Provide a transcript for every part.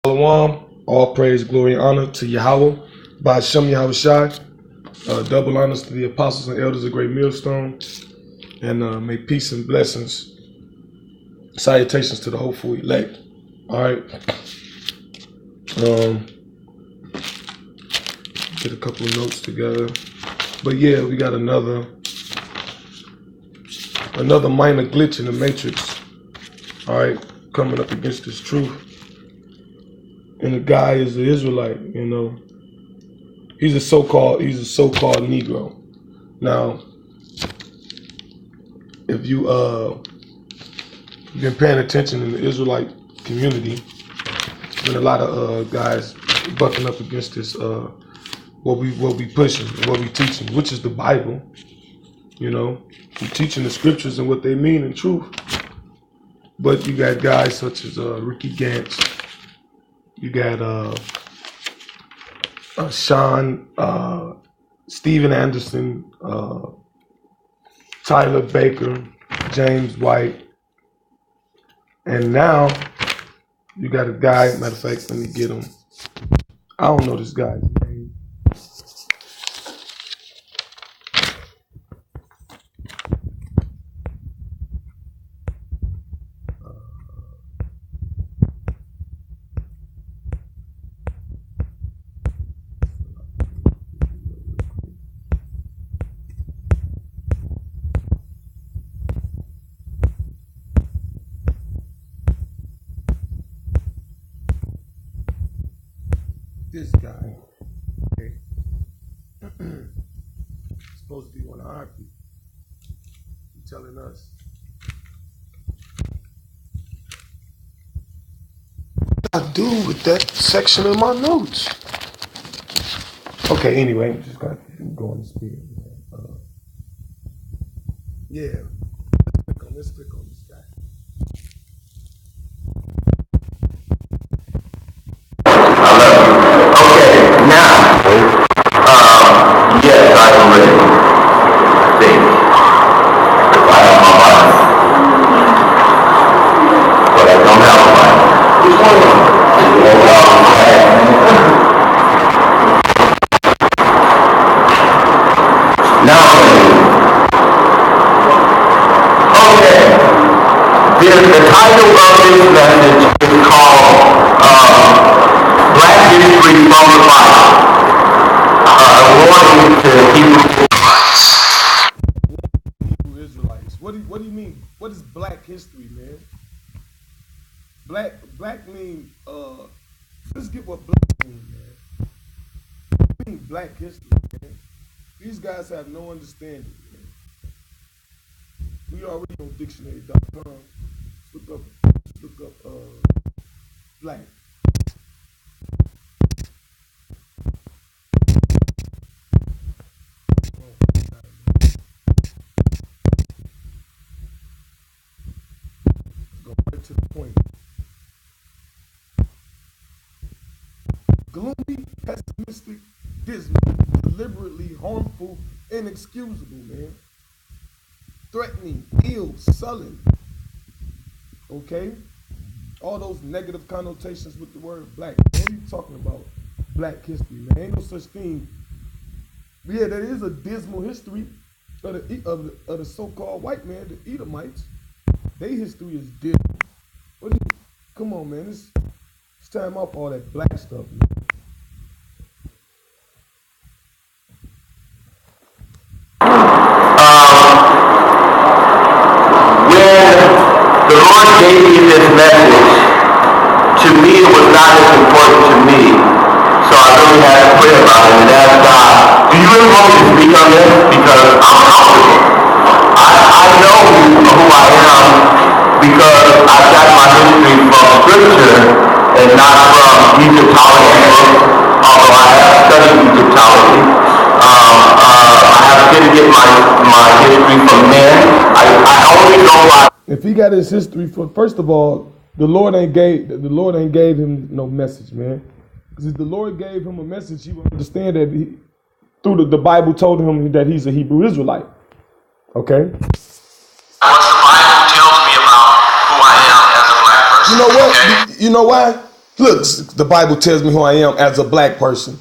Shalom, all praise, glory, and honor to Yahweh, by Hashem Yahweh Shai. Double honors to the apostles and elders of Great Millstone, and may peace and blessings, salutations to the hopeful elect. All right, get a couple of notes together, but yeah, we got another minor glitch in the matrix. All right, coming up against this truth. And the guy is an Israelite, you know. He's a so-called Negro. Now, if you been paying attention in the Israelite community, there's been a lot of guys bucking up against this what we pushing, what we teaching, which is the Bible. You know, we're teaching the scriptures and what they mean in truth. But you got guys such as Ricky Gantz. You got Sean, Steven Anderson, Tyler Baker, James White, and now you got a guy, matter of fact, let me get him. I don't know this guy's name. This guy, okay, supposed to be one of our people. He's telling us what I do with that section of my notes. Okay, anyway, just got to go on the speed. Yeah, let's click on this guy. Yes, I am ready. Think. If I have my mind. But I don't have my mind. Which one? Now, okay. The title of this message is called Black History from the Bible. Warning to Hebrew Israelites. What do you mean? What is black history, man? Black mean let's get what black mean, man. What do you mean black history, man? These guys have no understanding, man. We already on dictionary.com. Look up black. To the point. Gloomy, pessimistic, dismal, deliberately harmful, inexcusable, man. Threatening, ill, sullen. Okay? All those negative connotations with the word black. What are you talking about? Black history, man. Ain't no such thing. Yeah, there is a dismal history of the so-called white man, the Edomites. Their history is dismal. Come on, man. It's time off all that black stuff, man. When the Lord gave me this message, to me it was not as important to me. So I really had to pray about it and ask God, do you really want me to speak on this? Because I'm comfortable. I know who I am because I've got my history from scripture and not from Egyptology books, although I have studied Egyptology. I have to get my history from men. I only know why. If he got his history from, first of all, the Lord ain't gave him no message, man. Because if the Lord gave him a message, he would understand that through the Bible told him that he's a Hebrew Israelite. Okay? What the Bible tells me about who I am as a black person. You know what? Okay? You know why? Look, the Bible tells me who I am as a black person.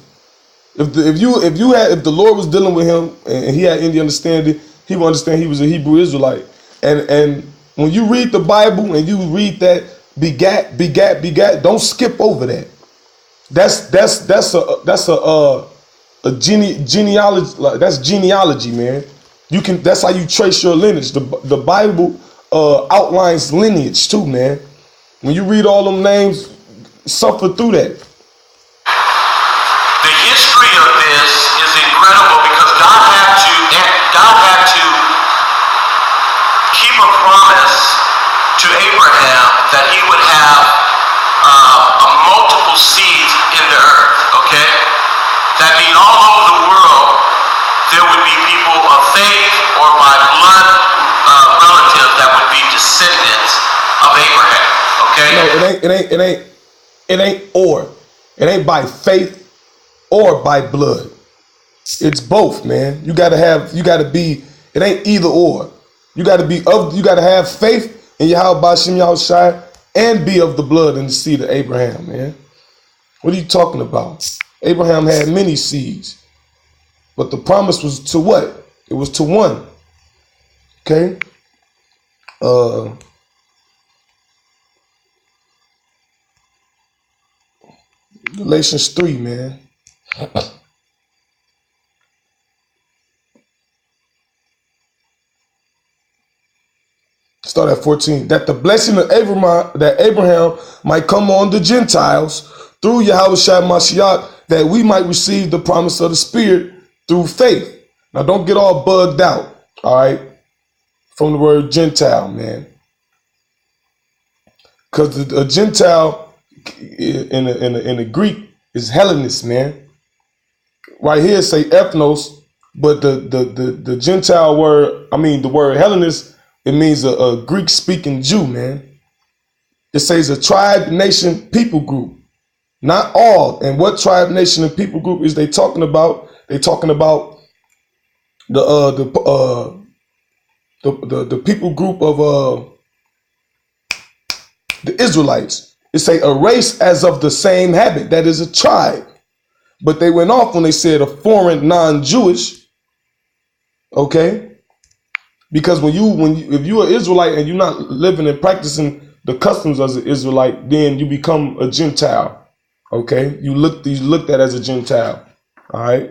If the Lord was dealing with him and he had any understanding, he would understand he was a Hebrew Israelite. And when you read the Bible and you read that begat, don't skip over that. That's a genealogy. Like, that's genealogy, man. That's how you trace your lineage. The Bible outlines lineage too, man. When you read all them names, suffer through that. The history of this is incredible because God had to keep a promise to Abraham that he would have multiple seeds in the earth. Okay, that means all over the world there would be people of faith or by blood relatives that would be descendants of Abraham. Okay. No, it ain't or. It ain't by faith or by blood. It's both, man. You gotta be, it ain't either or. You gotta have faith in Yahweh Bashim Yahushai and be of the blood and the seed of Abraham, man. What are you talking about? Abraham had many seeds, but the promise was to what? It was to one. Okay? Galatians 3, man. Start at 14. That the blessing of Abraham might come on the Gentiles through Yahweh Shai Mashiach, that we might receive the promise of the Spirit through faith. Now don't get all bugged out, all right, from the word Gentile, man. Because a Gentile in the Greek is Hellenist, man. Right here say ethnos, but the Gentile word, the word Hellenist, it means a Greek-speaking Jew, man. It says a tribe, nation, people group. Not all. And what tribe, nation, and people group is they talking about? They talking about the people group of the Israelites. It say a race as of the same habit. That is a tribe. But they went off when they said a foreign, non-Jewish. Okay. Because if you're an Israelite and you're not living and practicing the customs as an Israelite, then you become a Gentile. Okay, you looked at as a Gentile. All right.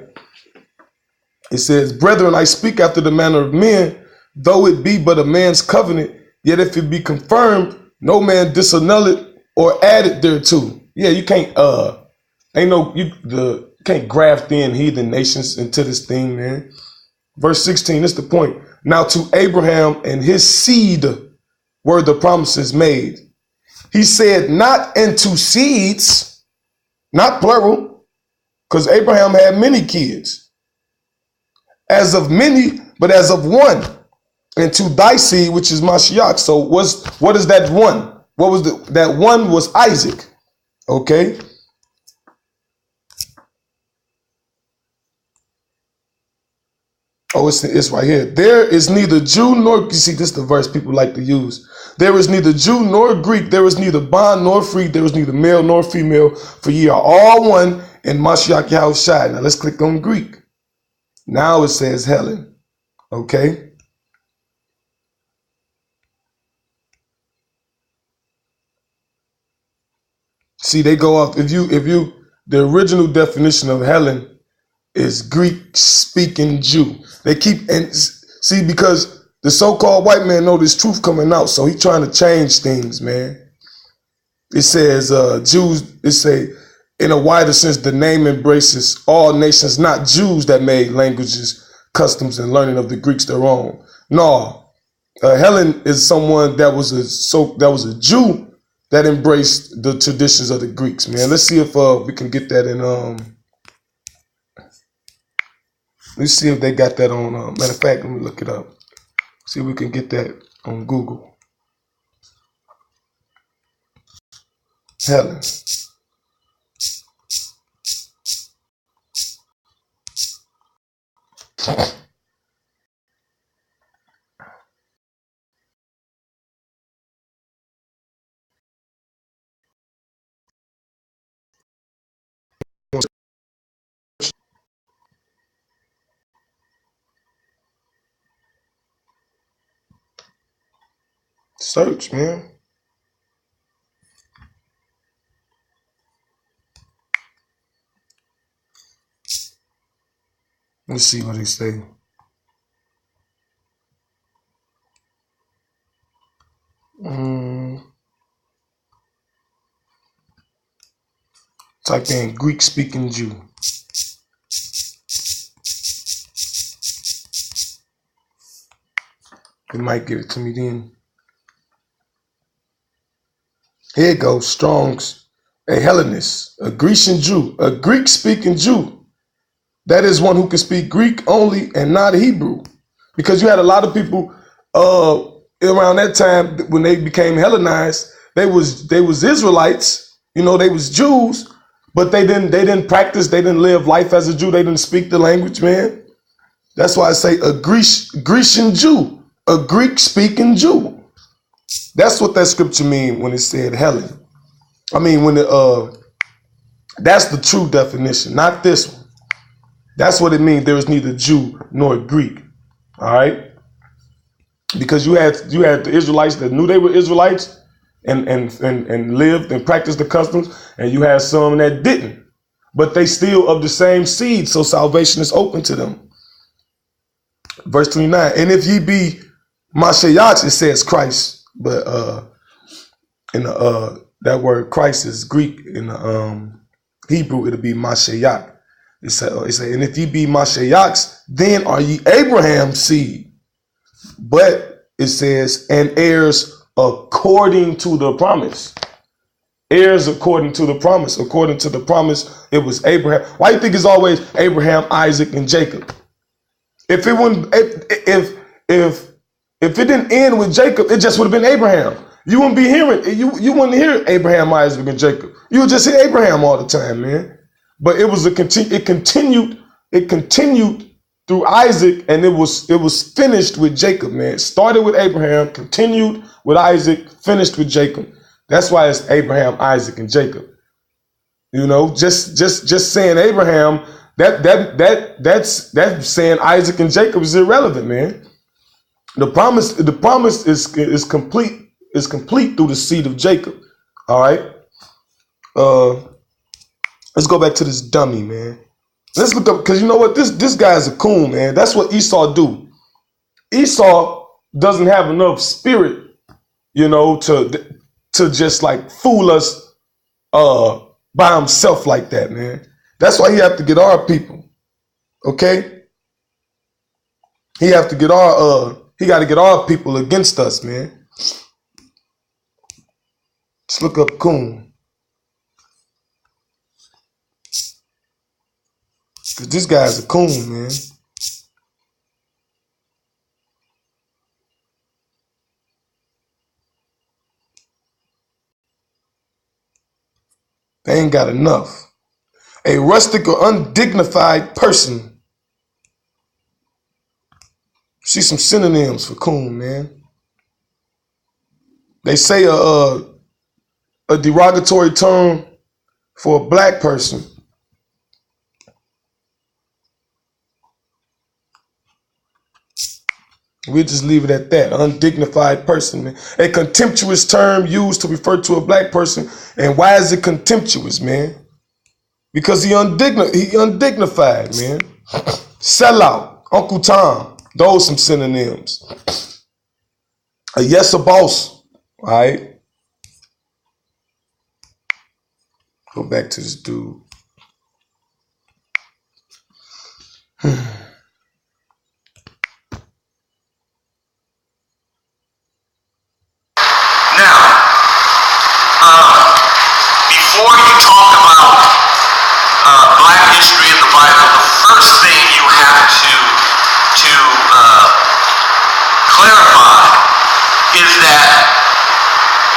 It says, "Brethren, I speak after the manner of men, though it be but a man's covenant. Yet if it be confirmed, no man disannul it or add it thereto." Yeah, you can't. You can't graft in heathen nations into this thing, man. Verse 16, this is the point. Now to Abraham and his seed were the promises made. He said, not into seeds, not plural, because Abraham had many kids. As of many, but as of one. And to thy seed, which is Mashiach. So what is that one? What was that one was Isaac. Okay. Oh, it's right here. There is neither Jew nor, you see, this is the verse people like to use. There is neither Jew nor Greek. There is neither bond nor free. There is neither male nor female. For ye are all one in Mashiach Yahushai. Now let's click on Greek. Now it says Helen. Okay. See, they go off. The original definition of Helen is Greek speaking Jew. They keep, and see, because the so-called white man know this truth coming out, so he trying to change things, man. It says Jews, it say in a wider sense, the name embraces all nations, not Jews that made languages, customs, and learning of the Greeks their own. No, Helen is someone that was a Jew that embraced the traditions of the Greeks, man. Let's see if we can get that in let's see if they got that on matter of fact, let me look it up. See if we can get that on Google. Helen. Search, man. Let's see what they say. Type in Greek-speaking Jew. It might give it to me then. Here it goes. Strong's, a Hellenist, a Grecian Jew, a Greek-speaking Jew. That is one who can speak Greek only and not Hebrew. Because you had a lot of people around that time when they became Hellenized, they was Israelites, you know, they was Jews, but they didn't practice, they didn't live life as a Jew, they didn't speak the language, man. That's why I say a Grecian Jew, a Greek-speaking Jew. That's what that scripture mean when it said Hellen. I mean, when that's the true definition, not this one. That's what it means. There is neither Jew nor Greek. All right, because you had the Israelites that knew they were Israelites and lived and practiced the customs, and you had some that didn't, but they still of the same seed. So salvation is open to them. Verse 29. And if ye be Mashiach, it says Christ, but in the that word Christ is Greek. In the Hebrew, it'll be Mashiach. It say, and if ye be Mashiachs, then are ye Abraham's seed. But it says, and heirs according to the promise. Heirs according to the promise. According to the promise, it was Abraham. Why do you think it's always Abraham, Isaac, and Jacob? If it wouldn't, if it didn't end with Jacob, it just would have been Abraham. You wouldn't be hearing, you wouldn't hear Abraham, Isaac, and Jacob. You would just hear Abraham all the time, man. But it was it continued through Isaac, and it was finished with Jacob, man. It started with Abraham, continued with Isaac, finished with Jacob. That's why it's Abraham, Isaac, and Jacob. You know, just saying Abraham, that's saying Isaac and Jacob is irrelevant, man. The promise is complete through the seed of Jacob. All right. Let's go back to this dummy, man. Let's look up, because you know what? This guy is a coon, man. That's what Esau do. Esau doesn't have enough spirit, you know, to just like fool us by himself like that, man. That's why he have to get our people. Okay? He got to get our people against us, man. Let's look up coon. Because this guy's a coon, man. They ain't got enough. A rustic or undignified person. See some synonyms for coon, man. They say a derogatory term for a black person. We'll just leave it at that. Undignified person, man. A contemptuous term used to refer to a black person. And why is it contemptuous, man? Because he undignified, man. Sellout, Uncle Tom. Those some synonyms. A yes, a boss. All right. Go back to this dude. Before you talk about black history in the Bible, the first thing you have to clarify is that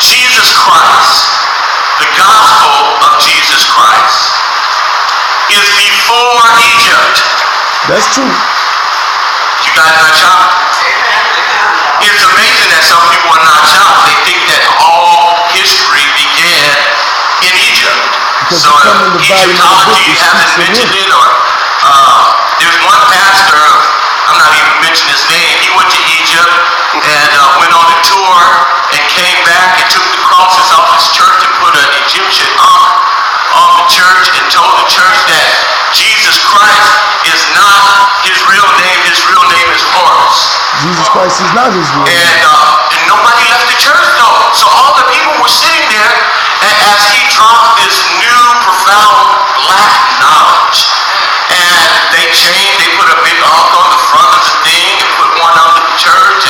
Jesus Christ, the gospel of Jesus Christ, is before Egypt. That's true. You guys not shocked? It's amazing that some people are not shocked. They think that all history began in Egypt. Because so Egyptology hasn't mentioned it, or there's one pastor, I'm not even mentioning his name, he went to Egypt and went on a tour and came back and took the crosses off his church and put an Egyptian on the church and told the church that Jesus Christ is not his real name. His real name is Horus. Jesus Christ is not his real name. And nobody left the church though. So all the people were sitting there, and as he dropped this new profound Latin knowledge, and they put a big ark on the front of the thing and put one under the church,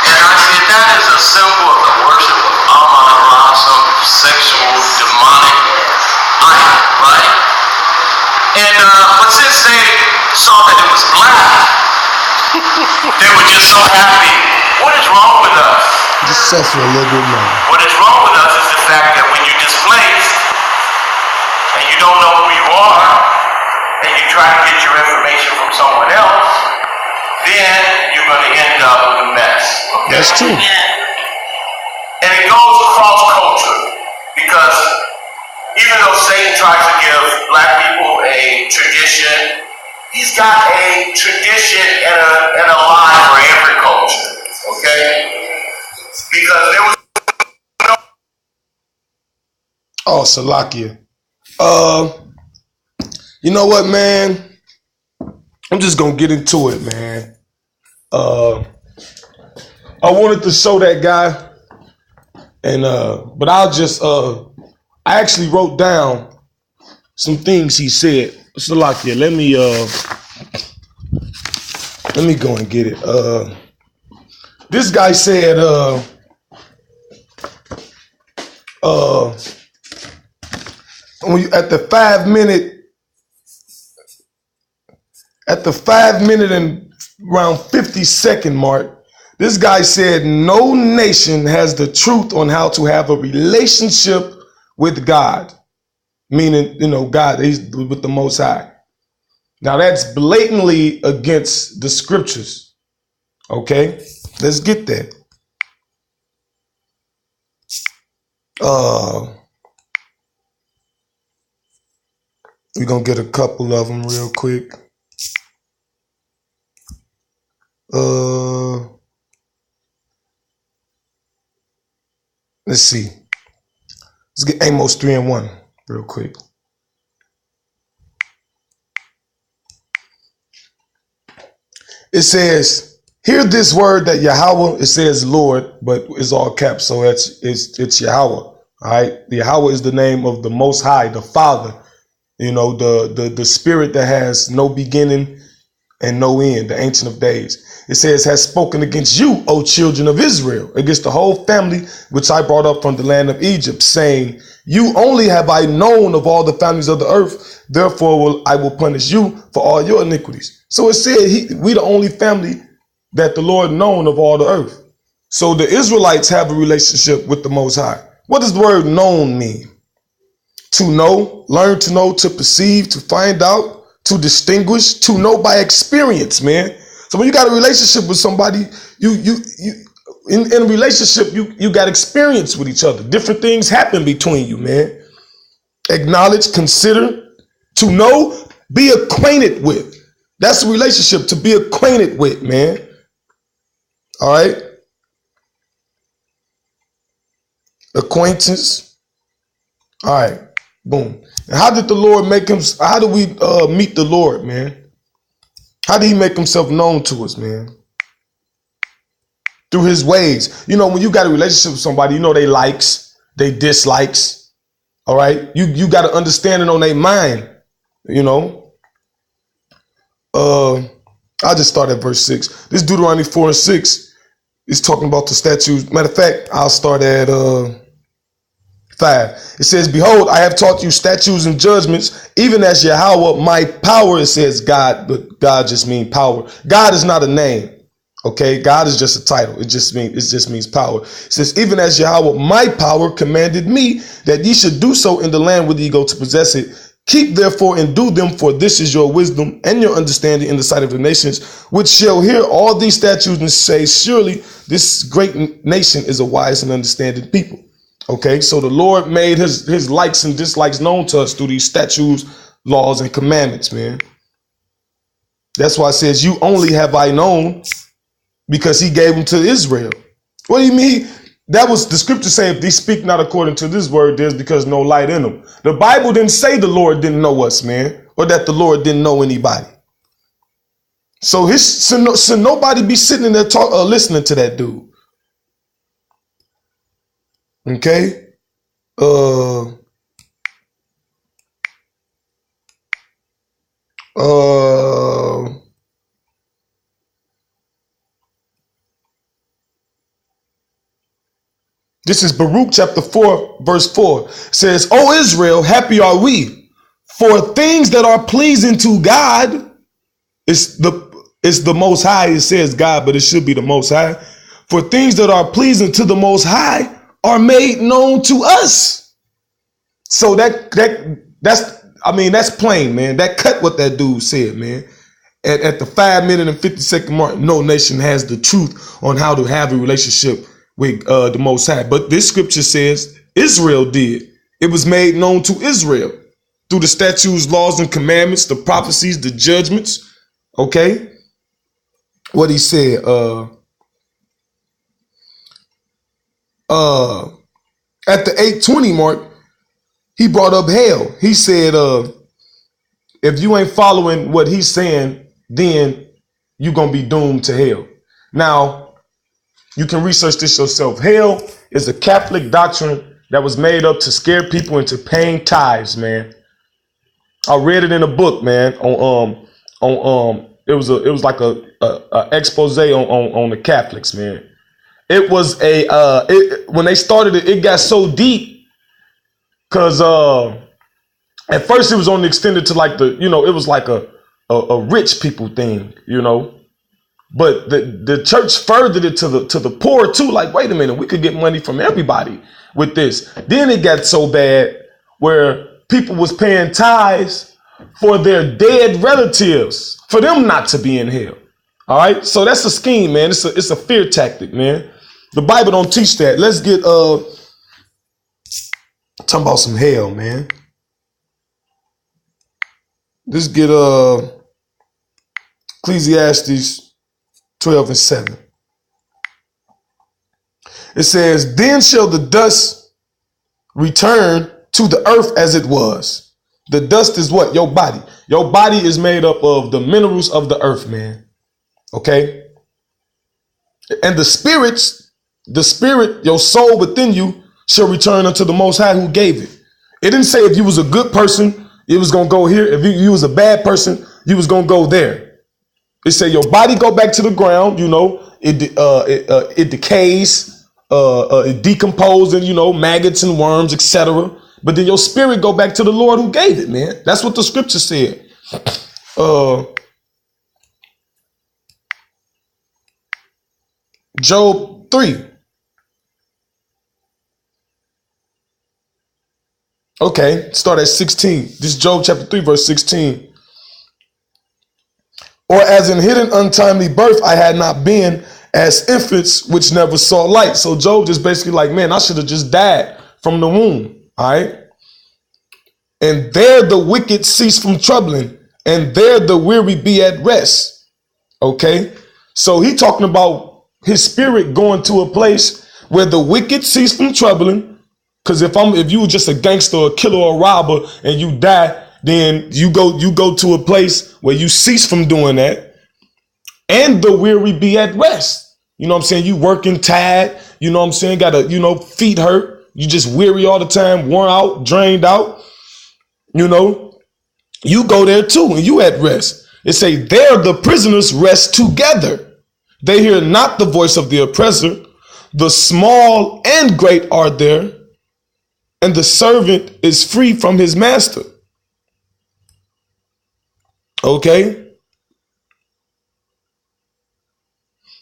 and I said that is a symbol of the worship of Amun-Ra, some sexual demonic idol, right? And but since they saw that it was black, they were just so happy. What is wrong with us? Just suffer a little bit more. What is wrong with us is the fact that when you're displaced and you don't know who you are and you try to get your information from someone else, then you're going to end up with a mess. Okay? That's true. And it goes across culture because even though Satan tries to give black people a tradition, he's got a tradition and a lie for every culture, okay? Because there was no... Oh, Salakia. You know what, man? I'm just gonna get into it, man. I wanted to show that guy, and but I'll just I actually wrote down some things he said. Salakia, let me go and get it. This guy said when you, at the 5 minute and around 50-second mark, this guy said no nation has the truth on how to have a relationship with God, meaning, you know, God, he's with the Most High. Now that's blatantly against the scriptures. Okay, let's get that. We're gonna get a couple of them real quick. Let's see. Let's get Amos 3:1 real quick. It says, hear this word that Yahweh, it says Lord, but it's all caps, so it's Yahweh. All right. Yahweh is the name of the Most High, the Father, you know, the spirit that has no beginning and no end, the Ancient of Days. It says, has spoken against you, O children of Israel, against the whole family which I brought up from the land of Egypt, saying, you only have I known of all the families of the earth, therefore I will punish you for all your iniquities. So it said we the only family that the Lord known of all the earth. So the Israelites have a relationship with the Most High. What does the word known mean? To know, learn to know, to perceive, to find out, to distinguish, to know by experience, man. So when you got a relationship with somebody, in a relationship, you got experience with each other. Different things happen between you, man. Acknowledge, consider, to know, be acquainted with. That's a relationship, to be acquainted with, man. All right. Acquaintance. All right. Boom. And how did the Lord make him? How do we meet the Lord, man? How did he make himself known to us, man? Through his ways. You know, when you got a relationship with somebody, you know they likes, they dislikes. All right. You got to understand it on their mind, you know. I'll just start at verse 6. This Deuteronomy 4:6 is talking about the statutes. Matter of fact, I'll start at 5. It says, behold, I have taught you statutes and judgments, even as Yahweh, my power. It says God, but God just means power. God is not a name. Okay, God is just a title. It just means power. It says, even as Yahweh, my power commanded me that ye should do so in the land whither ye go to possess it. Keep therefore and do them, for this is your wisdom and your understanding in the sight of the nations, which shall hear all these statutes and say, surely this great nation is a wise and understanding people. Okay, so the Lord made his likes and dislikes known to us through these statutes, laws, and commandments, man. That's why it says, you only have I known, because he gave them to Israel. What do you mean? That was the scripture saying, if they speak not according to this word, there's because no light in them. The Bible didn't say the Lord didn't know us, man, or that the Lord didn't know anybody. So nobody be sitting in there listening to that dude. Okay. This is Baruch chapter 4, verse 4. It says, O Israel, happy are we, for things that are pleasing to God. It's the Most High. It says God, but it should be the Most High. For things that are pleasing to the Most High are made known to us. So that's plain, man. That cut what that dude said, man. At the 5 minute and 50-second mark, no nation has the truth on how to have a relationship with the Most High. But this scripture says Israel did. It was made known to Israel through the statutes, laws, and commandments, the prophecies, the judgments. Okay. What he said, at the 8:20 mark, he brought up hell. He said, if you ain't following what he's saying, then you're going to be doomed to hell. Now, you can research this yourself. Hell is a Catholic doctrine that was made up to scare people into paying tithes, man. I read it in a book, man. It was like a expose on the Catholics, man. It was when they started it, it got so deep because at first it was only extended to like it was like a rich people thing, But the church furthered it to the poor too. Like, wait a minute, we could get money from everybody with this. Then it got so bad where people was paying tithes for their dead relatives, for them not to be in hell. All right, so that's a scheme, man. It's a fear tactic, man. The Bible don't teach that. Let's get talking about some hell, man. Let's get Ecclesiastes 12:7. It says, then shall the dust return to the earth as it was. The dust is what? Your body. Your body is made up of the minerals of the earth, man. Okay? And the spirit, your soul within you shall return unto the Most High who gave it. It didn't say if you was a good person, it was going to go here. If you was a bad person, you was going to go there. It said your body go back to the ground, it decays, it decomposes, maggots and worms, etc. But then your spirit go back to the Lord who gave it, man. That's what the scripture said. Job 3. Okay, start at 16. This is Job chapter 3, verse 16. Or as in hidden untimely birth, I had not been as infants which never saw light. So Job just basically like, man, I should have just died from the womb. All right. And there the wicked cease from troubling, and there the weary be at rest. Okay. So he talking about his spirit going to a place where the wicked cease from troubling. Because if you were just a gangster, or a killer, or a robber, and you die, then you go to a place where you cease from doing that, and the weary be at rest. You know what I'm saying? You working tired, you know what I'm saying? Got feet hurt. You just weary all the time, worn out, drained out. You go there too, and you at rest. It say there the prisoners rest together. They hear not the voice of the oppressor. The small and great are there, and the servant is free from his master. Okay.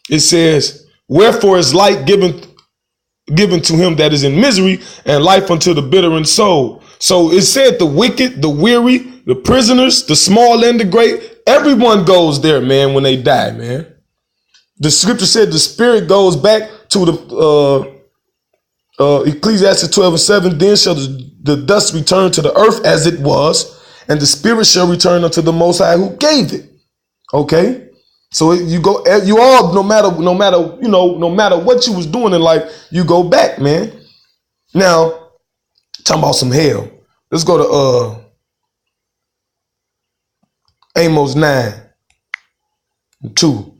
It says, wherefore is light given to him that is in misery, and life unto the bitter in soul. So it said the wicked, the weary, the prisoners, the small and the great, everyone goes there, man, when they die, man. The scripture said the spirit goes back to the Ecclesiastes 12:7. Then shall the dust return to the earth as it was, and the spirit shall return unto the Most High who gave it. Okay. So you go, you all, no matter, no matter what you was doing in life, you go back, man. Now, talking about some hell. Let's go to Amos 9:2.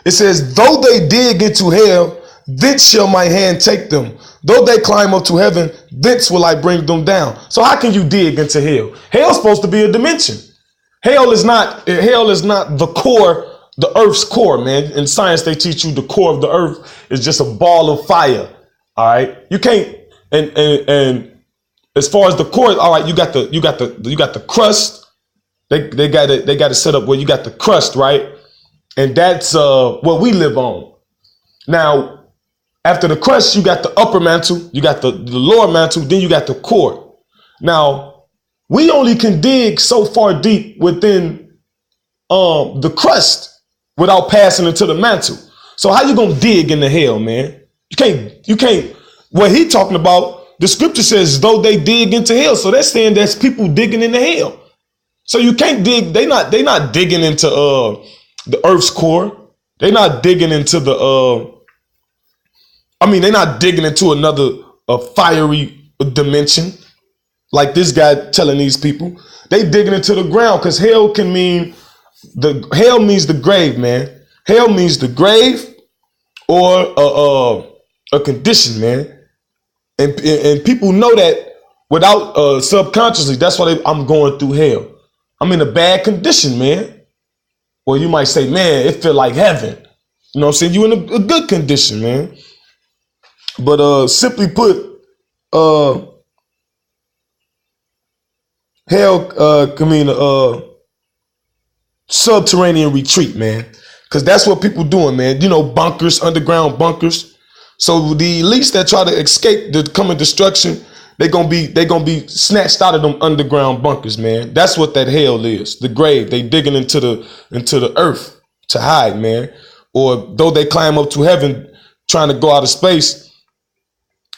It says, though they dig into hell, thence shall my hand take them. Though they climb up to heaven, thence will I bring them down. So how can you dig into hell? Hell's supposed to be a dimension. Hell is not the core, the earth's core, man. In science, they teach you the core of the earth is just a ball of fire. All right. You can't, and as far as the core, all right, you got the crust. They got it set up where you got the crust, right? And that's what we live on. Now, after the crust, you got the upper mantle, you got the lower mantle, then you got the core. Now, we only can dig so far deep within the crust without passing into the mantle. So how you gonna dig into hell, man? You can't. What he talking about, the scripture says, though they dig into hell. So that's saying there's people digging into hell. So you can't dig. They not digging into the earth's core. They're not digging into they're not digging into another fiery dimension like this guy telling these people. They digging into the ground because hell means the grave, man. Hell means the grave or a condition, man. And people know that without subconsciously. That's why I'm going through hell. I'm in a bad condition, man. Well, you might say, man, it feel like heaven. You know what I'm saying? You in a good condition, man. But simply put, hell can mean subterranean retreat, man. Because that's what people doing, man. You know, bunkers, underground bunkers. So the elites that try to escape the coming destruction, they're gonna be snatched out of them underground bunkers, man. That's what that hell is. The grave. They digging into the earth to hide, man. Or though they climb up to heaven trying to go out of space,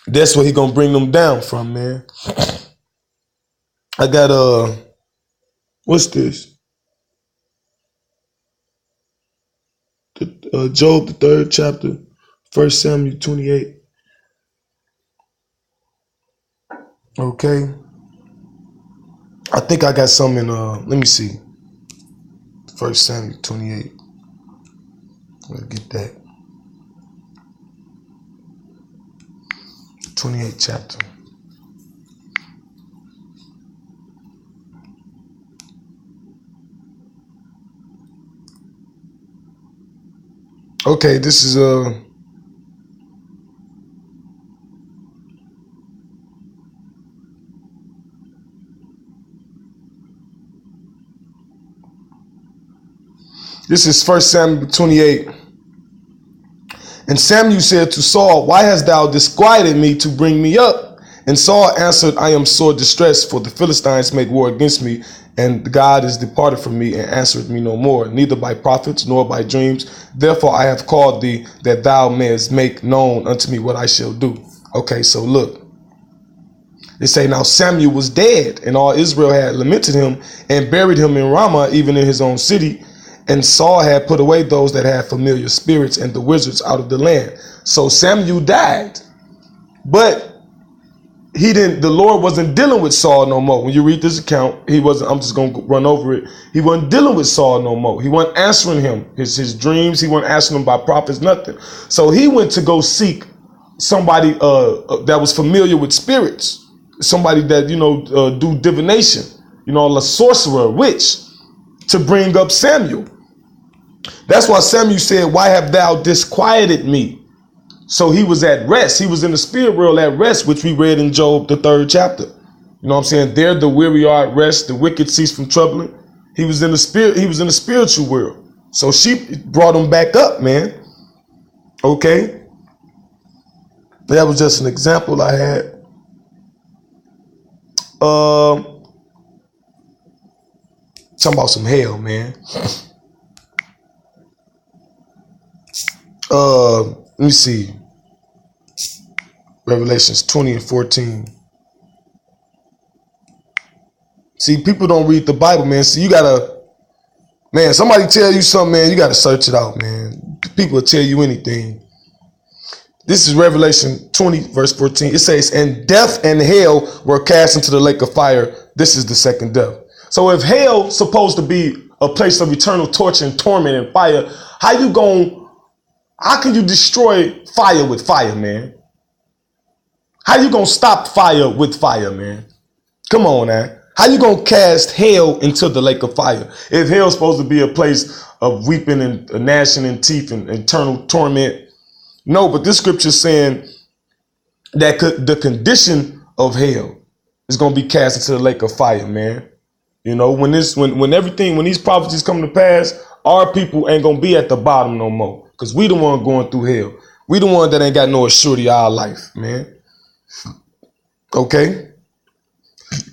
that's where he gonna bring them down from, man. I got what's this? Job, the 3rd chapter, 1 Samuel 28. Okay. I think I got some in let me see. 1 Samuel 28. Let's get that. 28th chapter. Okay, this is this is 1 Samuel 28. And Samuel said to Saul, why hast thou disquieted me to bring me up? And Saul answered, I am sore distressed, for the Philistines make war against me, and God is departed from me and answered me no more, neither by prophets nor by dreams. Therefore I have called thee, that thou mayest make known unto me what I shall do. Okay, so look. They say, now Samuel was dead, and all Israel had lamented him and buried him in Ramah, even in his own city. And Saul had put away those that had familiar spirits and the wizards out of the land. So Samuel died. But the Lord wasn't dealing with Saul no more. When you read this account, I'm just going to run over it. He wasn't dealing with Saul no more. He wasn't answering him, his dreams. He wasn't answering him by prophets, nothing. So he went to go seek somebody that was familiar with spirits. Somebody that, do divination, a sorcerer, a witch, to bring up Samuel. That's why Samuel said, why have thou disquieted me? So he was at rest. He was in the spirit world at rest, which we read in Job, the 3rd chapter. You know what I'm saying? There the weary are at rest, the wicked cease from troubling. He was in the spirit, he was in the spiritual world. So she brought him back up, man. Okay. That was just an example I had. Talking about some hell, man. Let me see. Revelations 20:14. See, people don't read the Bible, man. So you gotta Man, somebody tell you something, man, you got to search it out, man. People will tell you anything. This is Revelation 20, verse 14. It says, and death and hell were cast into the lake of fire. This is the second death. So if hell supposed to be a place of eternal torture and torment and fire, how can you destroy fire with fire, man? How you gonna stop fire with fire, man? Come on, man. How you gonna cast hell into the lake of fire? If hell's supposed to be a place of weeping and gnashing in teeth and eternal torment. No, but this scripture is saying that the condition of hell is going to be cast into the lake of fire, man. You know, when these prophecies come to pass, our people ain't going to be at the bottom no more, because we the one going through hell. We the one that ain't got no assurity of our life, man. Okay?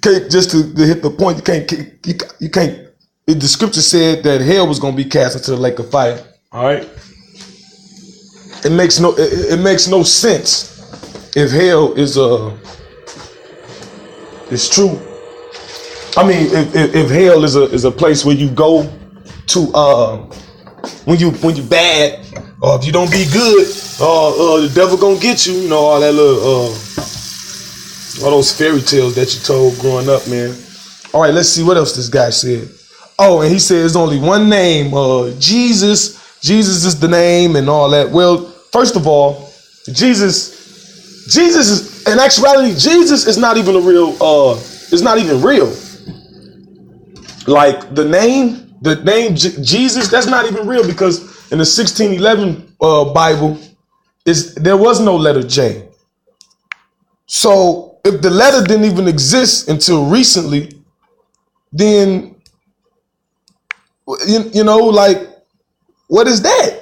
Just to hit the point, you can't. The scripture said that hell was going to be cast into the lake of fire. All right? It makes no sense if hell is true. I mean, if hell is a place where you go to when you bad, or if you don't be good, the devil gonna get you. You know, all that little all those fairy tales that you told growing up, man. All right, let's see what else this guy said. Oh, and he said there's only one name, Jesus. Jesus is the name and all that. Well, first of all, Jesus is, in actuality, Jesus is not even it's not even real. Like the name Jesus, that's not even real, because in the 1611 Bible, there was no letter J. So if the letter didn't even exist until recently, then, you know, like, what is that?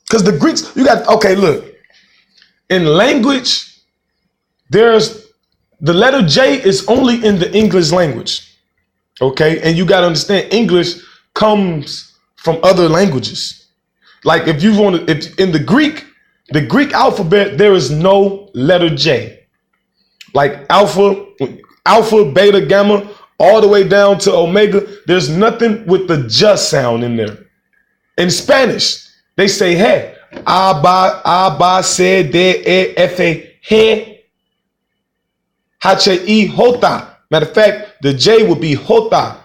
Because the Greeks, okay, look. In language, the letter J is only in the English language. Okay? And you got to understand, English comes from other languages. Like if in the Greek alphabet, there is no letter J. Like alpha, beta, gamma, all the way down to omega, there's nothing with the J sound in there. In Spanish, they say hey. Aba, C, D, E, F, he, H, I, jota. Matter of fact, the J would be jota.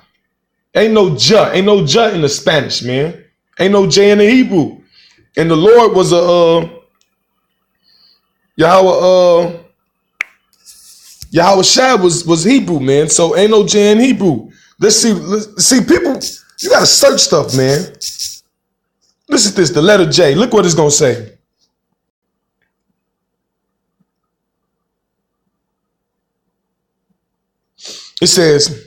Ain't no J in the Spanish, man. Ain't no J in the Hebrew. And the Lord was Yahweh Shai was Hebrew, man. So ain't no J in Hebrew. Let's see, people, you gotta search stuff, man. Listen to this, the letter J. Look what it's going to say. It says,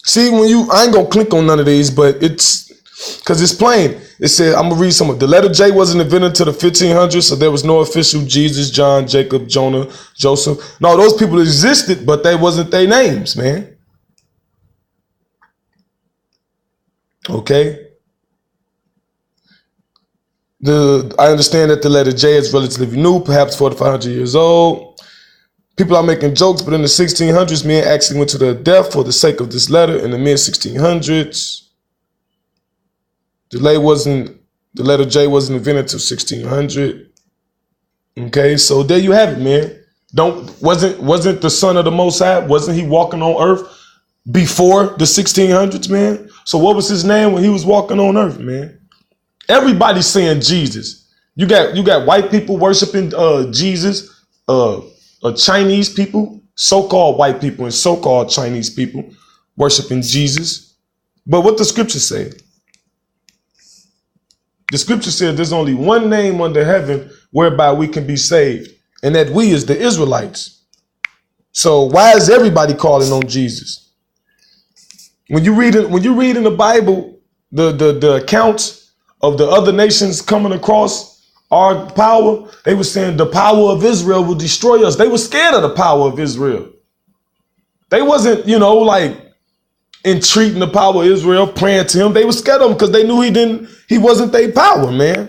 see, I ain't going to click on none of these, but it's, because it's plain. It said, I'm going to read some of the letter J wasn't invented until the 1500s, so there was no official Jesus, John, Jacob, Jonah, Joseph. No, those people existed, but they wasn't their names, man. Okay? I understand that the letter J is relatively new, perhaps 4,500 years old. People are making jokes, but in the 1600s, men actually went to their death for the sake of this letter. In the mid-1600s, the letter J wasn't invented until 1600. Okay, so there you have it, man. Wasn't the Son of the Most High, wasn't he walking on earth before the 1600s, man? So what was his name when he was walking on earth, man? Everybody's saying Jesus. You got white people worshiping Jesus, Chinese people, so-called white people and so-called Chinese people worshiping Jesus. But what the scripture say? The scripture said there's only one name under heaven whereby we can be saved, and that we is the Israelites. So why is everybody calling on Jesus? When you read in the Bible, the accounts of the other nations coming across our power, they were saying the power of Israel will destroy us. They were scared of the power of Israel. They wasn't, like entreating the power of Israel, praying to him. They were scared of him because they knew he wasn't their power, man.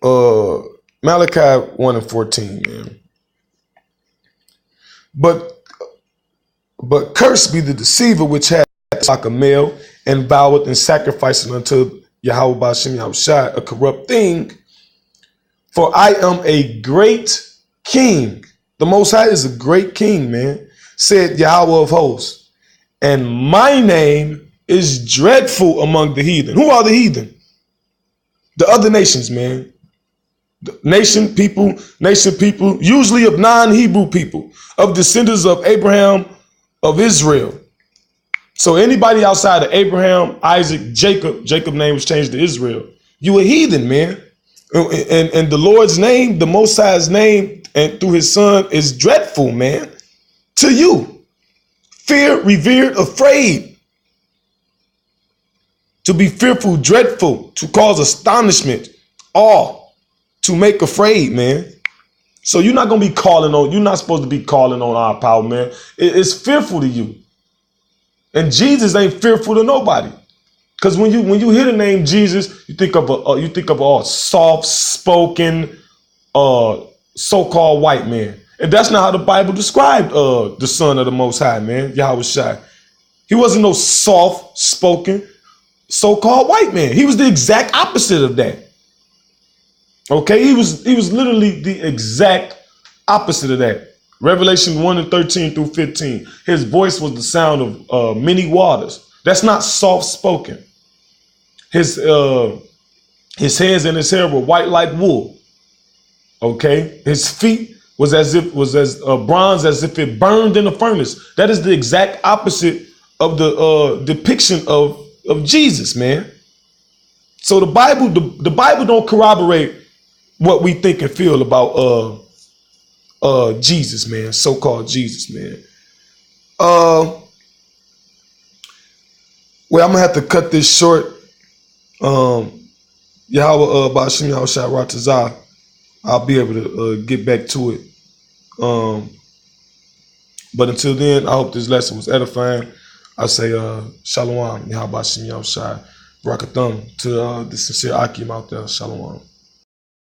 Malachi 1:14, man. But cursed be the deceiver which hath like a male and voweth and sacrificeth unto Yahweh Ba'ashem Yahushai a corrupt thing. For I am a great king. The Most High is a great king, man, said Yahweh of hosts. And my name is dreadful among the heathen. Who are the heathen? The other nations, man. The nation people, usually of non-Hebrew people, of descendants of Abraham, of Israel. So anybody outside of Abraham, Isaac, Jacob's name was changed to Israel. You a heathen, man. And the Lord's name, the Most High's name, and through his son is dreadful, man, to you. Fear, revered, afraid. To be fearful, dreadful, to cause astonishment, awe, to make afraid, man. So you're not going to be calling on, you're not supposed to be calling on our power, man. It's fearful to you. And Jesus ain't fearful to nobody. Because when you hear the name Jesus, you think of a soft-spoken, so-called white man. And that's not how the Bible described the Son of the Most High, man, Yahweh Shai. He wasn't no soft-spoken, so-called white man. He was the exact opposite of that. Okay, he was literally the exact opposite of that. Revelation 1:13 through 15. His voice was the sound of many waters. That's not soft-spoken. His hands and his hair were white like wool. Okay, his feet was as bronze as if it burned in a furnace. That is the exact opposite of the depiction of Jesus, man. So the Bible don't corroborate what we think and feel about Jesus, man, so-called Jesus, man. Well, I'm gonna have to cut this short. Yahweh Ba'ashem Yahushai Ratazah, I'll be able to get back to it. But until then, I hope this lesson was edifying. I say Shalom, Yahweh Ba'ashem Yahushai Barakathum to the sincere Akim out there. Shalom.